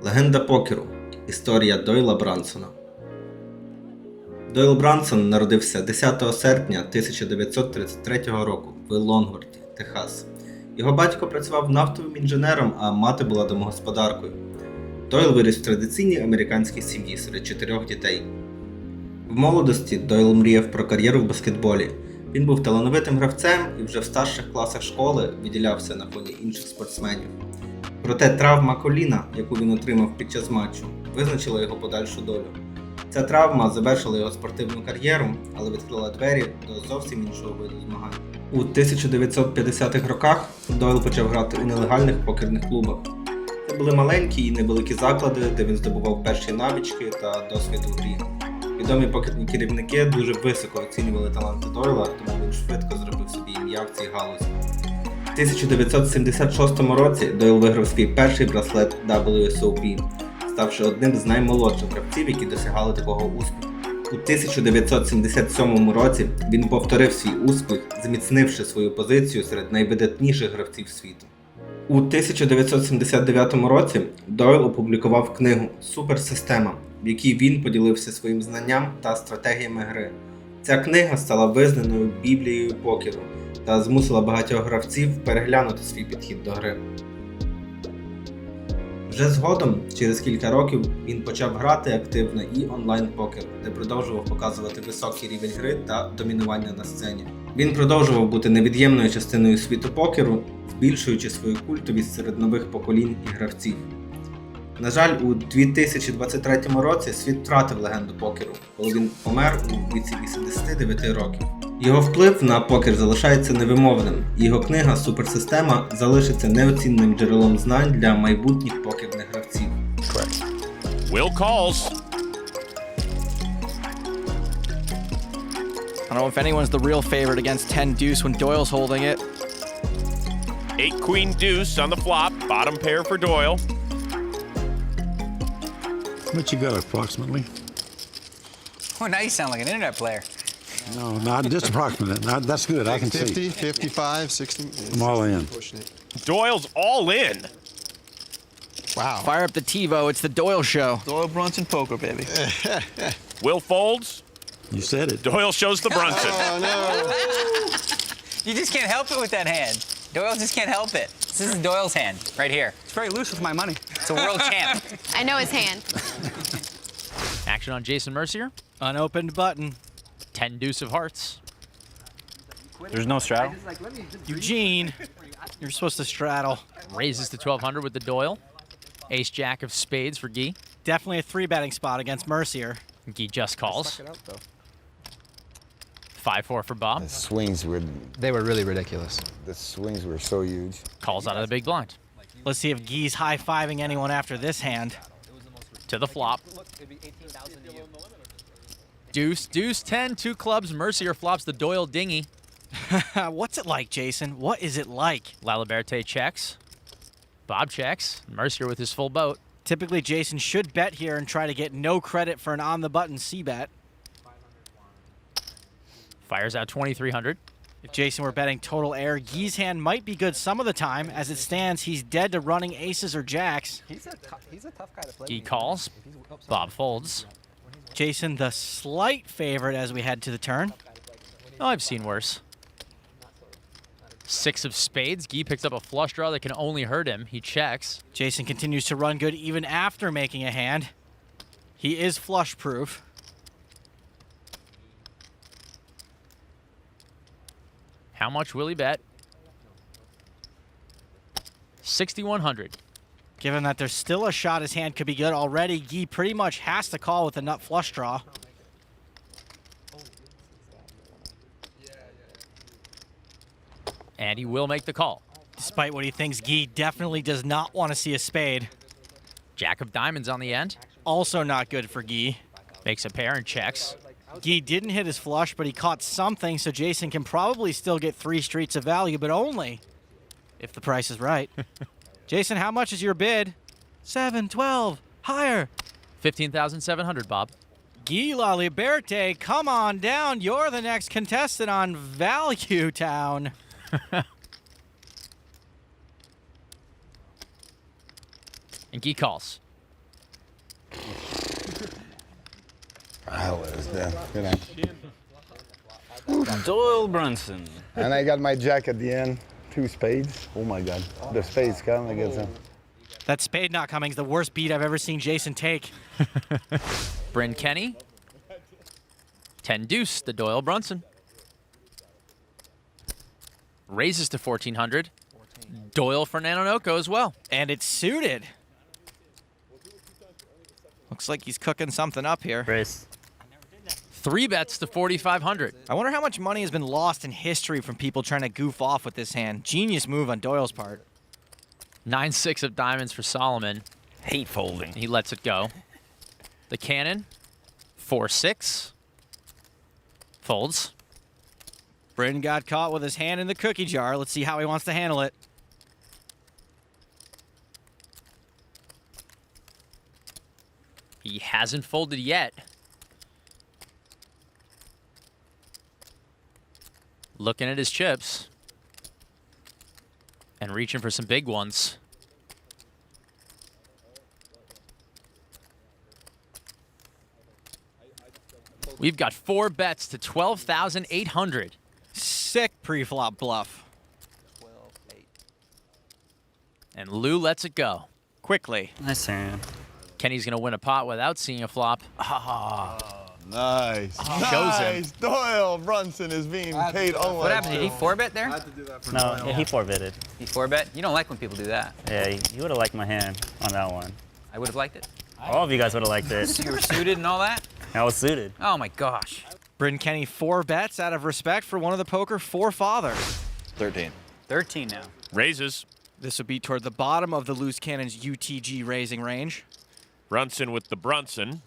Легенда покеру. Історія Дойла Брансона. Дойл Брансон народився 10 серпня 1933 року в Лонгворті, Техас. Його батько працював нафтовим інженером, а мати була домогосподаркою. Дойл виріс в традиційній американській сім'ї серед 4 дітей. В молодості Дойл мріяв про кар'єру в баскетболі. Він був талановитим гравцем і вже в старших класах школи виділявся на фоні інших спортсменів. Проте травма коліна, яку він отримав під час матчу, визначила його подальшу долю. Ця травма завершила його спортивну кар'єру, але відкрила двері до зовсім іншого виду змагань. У 1950-х роках Дойл почав грати у нелегальних покерних клубах. Це були маленькі і невеликі заклади, де він здобував перші навички та досвід у грі. Відомі покерні керівники дуже високо оцінювали таланти Дойла, тому він швидко зробив собі ім'я в цій галузі. У 1976 році Дойл виграв свій перший браслет WSOP, ставши одним з наймолодших гравців, які досягали такого успіху. У 1977 році він повторив свій успіх, зміцнивши свою позицію серед найвидатніших гравців світу. У 1979 році Дойл опублікував книгу «Суперсистема», в якій він поділився своїм знанням та стратегіями гри. Ця книга стала визнаною біблією покеру та змусила багатьох гравців переглянути свій підхід до гри. Вже згодом, через кілька років, він почав грати активно і онлайн-покер, де продовжував показувати високий рівень гри та домінування на сцені. Він продовжував бути невід'ємною частиною світу покеру, збільшуючи свою культовість серед нових поколінь і гравців. На жаль, у 2023 році світ втратив легенду покеру, коли він помер у віці 89 років. Його вплив на покер залишається невимовним, і його книга «Суперсистема» залишиться неоцінним джерелом знань для майбутніх покерних гравців. Will calls. I don't know if anyone's the real favorite against 10 deuce when Doyle's holding it. 8 queen deuce on the flop. Bottom pair for Doyle. What you got approximately? Oh, now you sound like an internet player. No, not just approximate. That's good. I can 50, see. 55, 60. I'm all in. Doyle's all in. Wow. Fire up the TiVo, it's the Doyle show. Doyle Brunson poker, baby. Will folds. You said it. Doyle shows the Brunson. Oh, no. You just can't help it with that hand. Doyle just can't help it. This is Doyle's hand, right here. It's very loose with my money. It's a world champ. I know his hand. Action on Jason Mercier. Unopened button. 10 deuce of hearts. There's no straddle. Eugene, you're supposed to straddle. Raises to 1200 with the Doyle. Ace jack of spades for Guy. Definitely a 3-betting spot against Mercier. Guy just calls. 5-4 for Bob. The swings were, They were really ridiculous. the swings were so huge. Calls out of the big blind. Let's see if Guy's high-fiving anyone after this hand. To the flop. Deuce, deuce, 10, 2 clubs. Mercier flops the Doyle dinghy. What's it like, Jason? What is it like? Laliberte checks. Bob checks. Mercier with his full boat. Typically, Jason should bet here and try to get no credit for an on-the-button C-bet. Fires out 2300. If Jason were betting total air, Guy's hand might be good some of the time. As it stands, he's dead to running aces or jacks. He's a tough guy to play. Guy calls. Bob folds. Jason, the slight favorite as we head to the turn. Oh, I've seen worse. 6 of spades. Guy picks up a flush draw that can only hurt him. He checks. Jason continues to run good even after making a hand. He is flush-proof. How much will he bet? 6,100. Given that there's still a shot his hand could be good already, Guy pretty much has to call with a nut flush draw. And he will make the call. Despite what he thinks, Guy definitely does not want to see a spade. Jack of diamonds on the end. Also not good for Guy. Makes a pair and checks. Guy didn't hit his flush, but he caught something, so Jason can probably still get 3 streets of value, but only if the price is right. Jason, how much is your bid? 7, 12, higher. 15,700, Bob. Guy Laliberte, come on down. You're the next contestant on Value Town. And Guy calls. I was there. Good night. Doyle Branson. And I got my jack at the end. 2 spades. Oh my God. The spades come. I get some. That spade not coming is the worst beat I've ever seen Jason take. Bryn Kenny. 10 deuce, the Doyle Branson. Raises to 1400. Doyle for Nanonoko as well. And it's suited. Looks like he's cooking something up here. Race. 3 bets to 4500. I wonder how much money has been lost in history from people trying to goof off with this hand. Genius move on Doyle's part. 9-6 of diamonds for Solomon. Hate folding. He lets it go. The cannon. 4-6. Folds. Bryn got caught with his hand in the cookie jar. Let's see how he wants to handle it. He hasn't folded yet. Looking at his chips. And reaching for some big ones. We've got 4 bets to 12,800. Sick pre-flop bluff. And Lou lets it go. Quickly. Nice hand. Kenny's going to win a pot without seeing a flop. Nice. Shows him. Doyle Branson is being paid. Oh my What happened? Did he 4-bet there? No, yeah, he 4-betted. He 4-bet? You don't like when people do that. Yeah, you would have liked my hand on that one. I would have liked it. All of you guys would have liked it. You were suited and all that? I was suited. Oh my gosh. Bryn Kenny 4 bets out of respect for one of the poker forefathers. 13. 13 now. Raises. This would be toward the bottom of the loose cannon's UTG raising range. Brunson with the Brunson.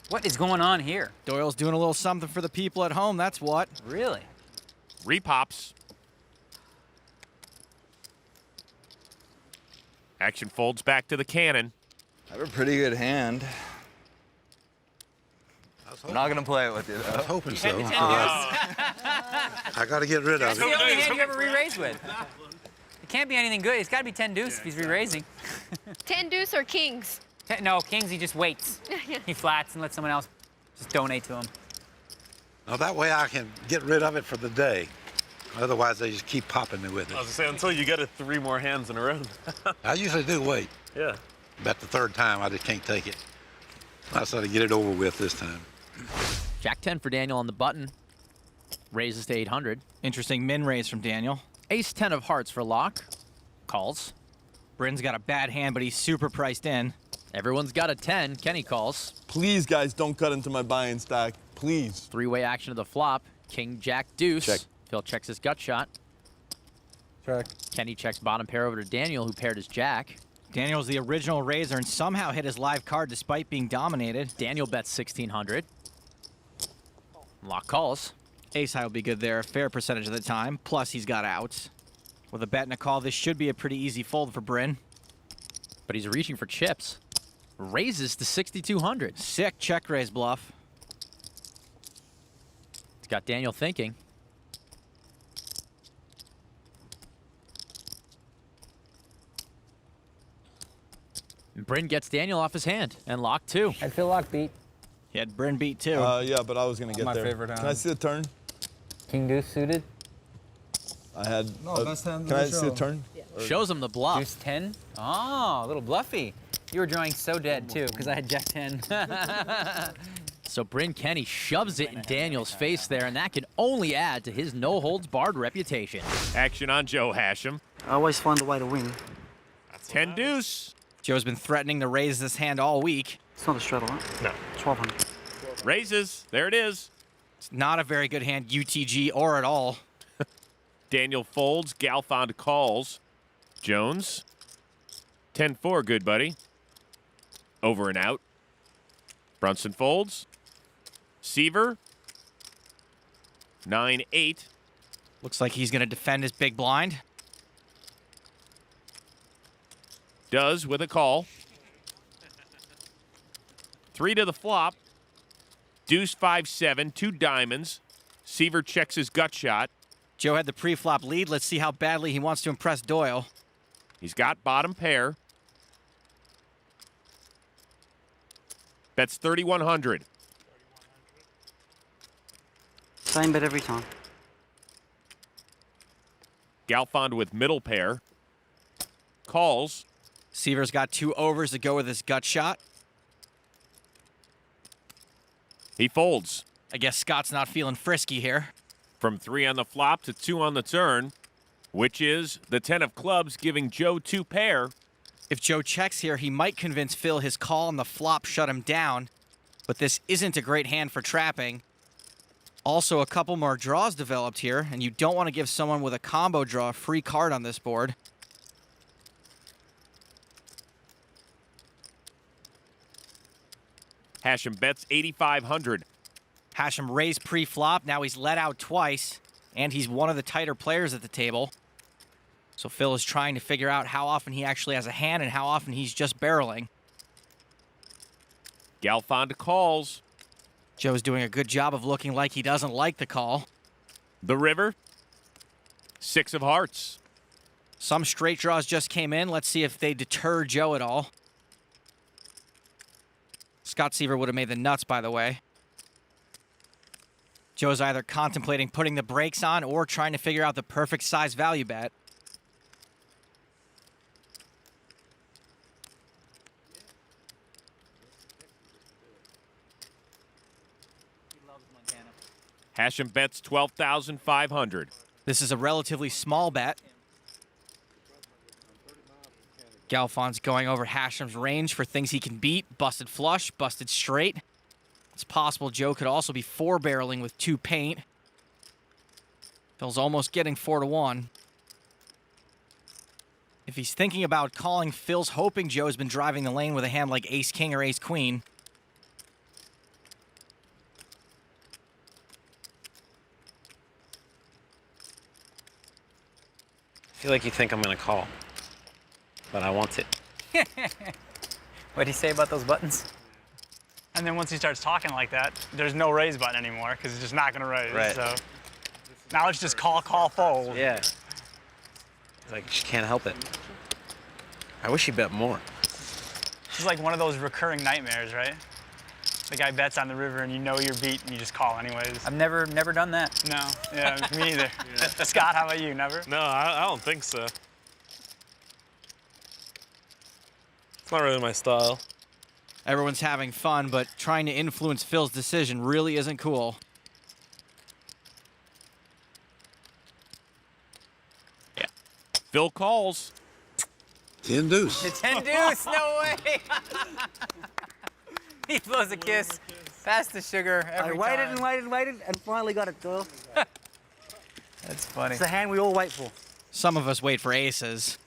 What is going on here? Doyle's doing a little something for the people at home, that's what. Really? Repops. Action folds back to the cannon. I have a pretty good hand. I'm not gonna play it with you though. Hoping so. Ten I got to get rid of That's the it. only hand you ever re-raised with. It can't be anything good. It's got to be 10 deuce if he's re-raising. 10 deuce or kings? No, kings, he just waits. He flats and lets someone else just donate to him. Now that way I can get rid of it for the day. Otherwise, they just keep popping me with it. I was gonna say, until you get it 3 more hands in a row. I usually do wait. Yeah. About the 3rd time, I just can't take it. I decided to get it over with this time. Jack 10 for Daniel on the button. Raises to 800. Interesting min raise from Daniel. Ace 10 of hearts for Lock. Calls. Bryn's got a bad hand, but he's super priced in. Everyone's got a 10. Kenny calls. Please, guys, don't cut into my buy-in stack. Please. 3-way action of the flop. King, Jack, deuce. Check. Phil checks his gut shot. Check. Kenny checks bottom pair over to Daniel, who paired his Jack. Daniel's the original raiser and somehow hit his live card despite being dominated. Daniel bets 1,600. Lock calls. Ace high will be good there a fair percentage of the time, plus he's got outs. With a bet and a call, this should be a pretty easy fold for Bryn. But he's reaching for chips. Raises to 6,200. Sick check raise bluff. It's got Daniel thinking. Bryn gets Daniel off his hand, and Lock too. I feel Lock beat. He had Bryn beat too. Yeah, but I was gonna get My there. favorite hand. Can I see the turn? King deuce suited. I had. best hand Can I see the turn? Shows him the bluff. Deuce 10. Oh, a little bluffy. You were drawing so dead too, because I had Jack 10. So Bryn Kenny shoves it in Daniel's face there, and that can only add to his no-holds-barred reputation. Action on Joe Hashem. I always find a way to win. 10 deuce. Joe's been threatening to raise this hand all week. It's not a straddle, right? No. 1,200. Raises. There it is. It's not a very good hand, UTG or at all. Daniel folds. Galfond calls. Jones. 10-4, good buddy. Over and out. Brunson folds. Seaver. 9-8. Looks like he's going to defend his big blind. Does with a call. 3 to the flop. Deuce 5-7, 2 diamonds. Seaver checks his gut shot. Joe had the pre-flop lead. Let's see how badly he wants to impress Doyle. He's got bottom pair. Bets 3,100. Same bet every time. Galfond with middle pair. Calls. Seaver's got 2 overs to go with his gut shot. He folds. I guess Scott's not feeling frisky here. From 3 on the flop to 2 on the turn, which is the 10 of clubs, giving Joe 2 pair. If Joe checks here, he might convince Phil his call on the flop shut him down, but this isn't a great hand for trapping. Also, a couple more draws developed here, and you don't want to give someone with a combo draw a free card on this board. Hashem bets 8,500. Hashem raised pre-flop, now he's let out twice, and he's one of the tighter players at the table. So Phil is trying to figure out how often he actually has a hand and how often he's just barreling. Galfond calls. Joe's doing a good job of looking like he doesn't like the call. The river. 6 of hearts. Some straight draws just came in. Let's see if they deter Joe at all. Scott Seaver would have made the nuts, by the way. Joe's either contemplating putting the brakes on or trying to figure out the perfect size value bet. Hashem bets 12,500. This is a relatively small bet. Galfond's going over Hashem's range for things he can beat. Busted flush, busted straight. It's possible Joe could also be 4-barreling with 2 paint. Phil's almost getting 4-1. If he's thinking about calling, Phil's hoping Joe's been driving the lane with a hand like ace-king or ace-queen. I feel like you think I'm gonna call, but I want it. What'd he say about those buttons? And then once he starts talking like that, there's no raise button anymore because he's just not gonna raise. Right. So now it's just call, fold. Yeah. It's like, she can't help it. I wish he bet more. It's like one of those recurring nightmares, right? The guy bets on the river and you know you're beat and you just call anyways. I've never done that. No, yeah, me either. Scott, how about you? Never? No, I don't think so. It's not really my style. Everyone's having fun, but trying to influence Phil's decision really isn't cool. Yeah. Phil calls. 10 deuce. The 10 deuce, no way! He blows a kiss, past the sugar every I waited time. and waited and waited and finally got it, Doyle. That's funny. It's the hand we all wait for. Some of us wait for aces.